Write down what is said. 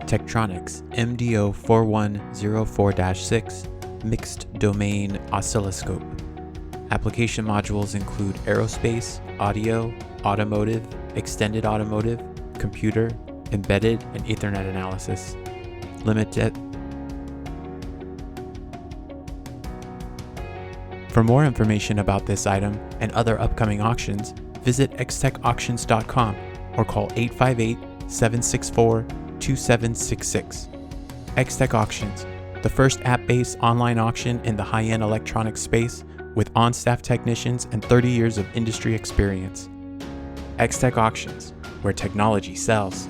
Tektronix MDO4104-6 mixed domain oscilloscope. Application modules include Aerospace, Audio, Automotive, Extended Automotive, Computer, Embedded, and Ethernet analysis. Limited. For more information about this item and other upcoming auctions, visit XTechAuctions.com or call 858-764-2766. XTech Auctions, the first app-based online auction in the high-end electronics space with on-staff technicians and 30 years of industry experience. XTech Auctions, where technology sells.